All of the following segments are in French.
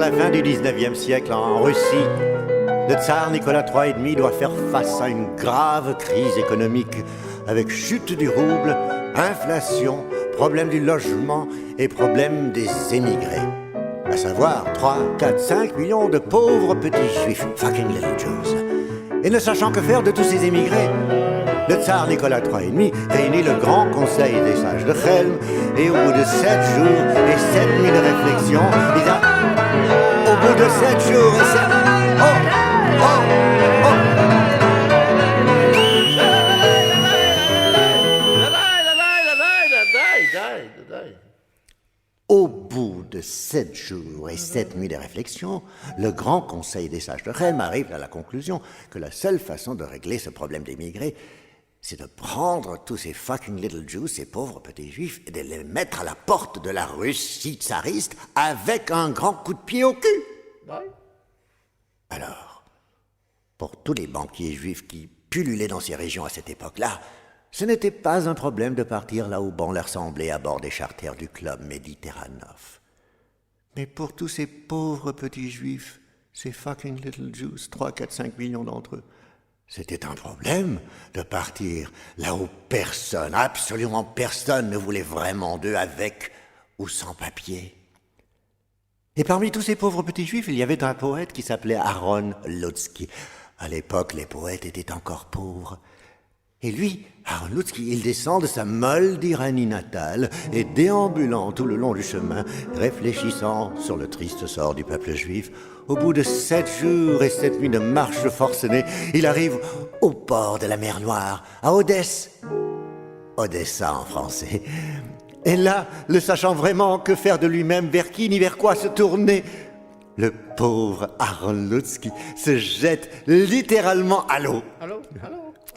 la fin du 19e siècle, en Russie, le tsar Nicolas III doit faire face à une grave crise économique avec chute du rouble, inflation, problème du logement et problème des émigrés. À savoir 3, 4, 5 millions de pauvres petits juifs, fucking little Jews. Et ne sachant que faire de tous ces émigrés, le tsar Nicolas III réunit le grand conseil des sages de Chelm et au bout de 7 jours et 7 nuits de réflexion, il a... Au bout de 7 jours et 7... Au bout de 7 jours et 7 nuits de réflexion, le grand conseil des sages de Chelm arrive à la conclusion que la seule façon de régler ce problème d'émigrés, c'est de prendre tous ces fucking little Jews, ces pauvres petits juifs, et de les mettre à la porte de la Russie tsariste avec un grand coup de pied au cul. Ouais. Alors, pour tous les banquiers juifs qui pullulaient dans ces régions à cette époque-là, ce n'était pas un problème de partir là où bon leur semblait à bord des charters du club Méditerranov. Mais pour tous ces pauvres petits juifs, ces fucking little Jews, 3, 4, 5 millions d'entre eux, c'était un problème de partir là où personne, absolument personne ne voulait vraiment d'eux avec ou sans papier. Et parmi tous ces pauvres petits juifs, il y avait un poète qui s'appelait Aaron Lutzki. À l'époque, les poètes étaient encore pauvres. Et lui, Aaron Lutzki, il descend de sa Moldavie natale et déambulant tout le long du chemin, réfléchissant sur le triste sort du peuple juif, au bout de 7 jours et 7 nuits de marche forcenée, il arrive au port de la mer Noire, à Odesse. Odessa en français. Et là, ne sachant vraiment que faire de lui-même, vers qui ni vers quoi se tourner, le pauvre Aaron Lutzki se jette littéralement à l'eau. Allô?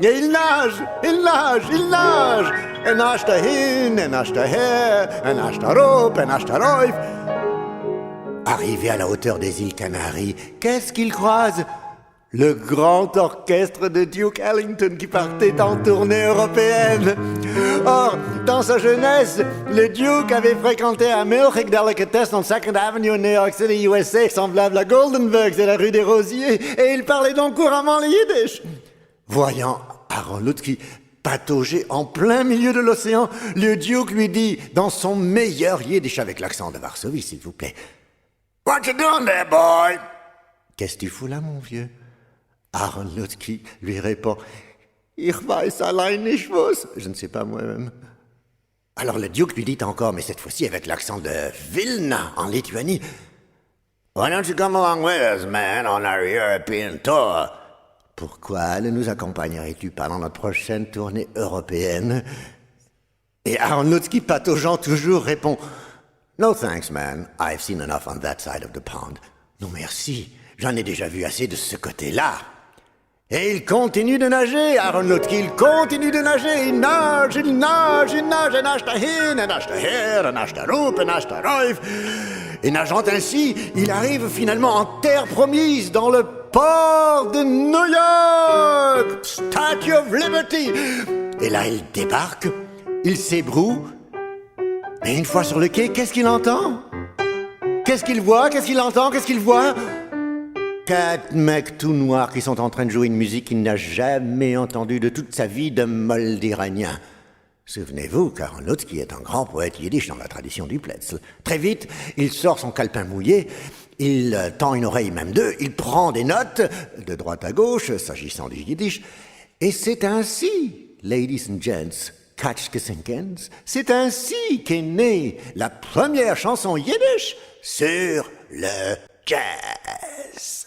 Et il nage, il nage, il nage. Er nage dahin, er nage daher, er nage darauf, er nage darauf. Arrivé à la hauteur des îles Canaries, qu'est-ce qu'il croise? Le grand orchestre de Duke Ellington qui partait en tournée européenne. Or, dans sa jeunesse, le Duke avait fréquenté un Milchic Delicatessen on 2nd Avenue, New York City, USA, semblable à Goldenberg's et la rue des Rosiers, et il parlait donc couramment le yiddish. Voyant Aaron Lutzki patauger en plein milieu de l'océan, le Duke lui dit, dans son meilleur yiddish avec l'accent de Varsovie, s'il vous plaît, « What you doing there, boy? »« Qu'est-ce que tu fous là, mon vieux? » Aaron Lutzki lui répond, « Ich weiß allein nicht was. » Je ne sais pas moi-même. Alors le Duke lui dit encore, mais cette fois-ci avec l'accent de Vilna, en Lituanie, « Why don't you come along with us, man, on our European tour? » Pourquoi ne nous accompagnerais-tu pas dans notre prochaine tournée européenne? Et Aaron Lutzki, pataugeant toujours, répond, « No thanks, man, I've seen enough on that side of the pond. » Non merci, j'en ai déjà vu assez de ce côté-là. Et il continue de nager, Aaron Lutzki, il continue de nager, il nage, il nage, il nage, il nage dahin, il nage daher, il nage darauf, il nage darauf. Et nageant ainsi, il arrive finalement en terre promise, dans le port de New York, Statue of Liberty. Et là, il débarque, il s'ébroue, et une fois sur le quai, qu'est-ce qu'il entend? Qu'est-ce qu'il voit? Qu'est-ce qu'il entend? Qu'est-ce qu'il voit? 4 mecs tout noirs qui sont en train de jouer une musique qu'il n'a jamais entendue de toute sa vie de moldiranien. Souvenez-vous qu'Aaron Lutzki est un grand poète yiddish dans la tradition du Pletzel. Très vite, il sort son calepin mouillé, il tend une oreille, même deux, il prend des notes de droite à gauche, s'agissant du yiddish, et c'est ainsi, ladies and gents, Katschkesenkens, c'est ainsi qu'est née la première chanson yiddish sur le jazz.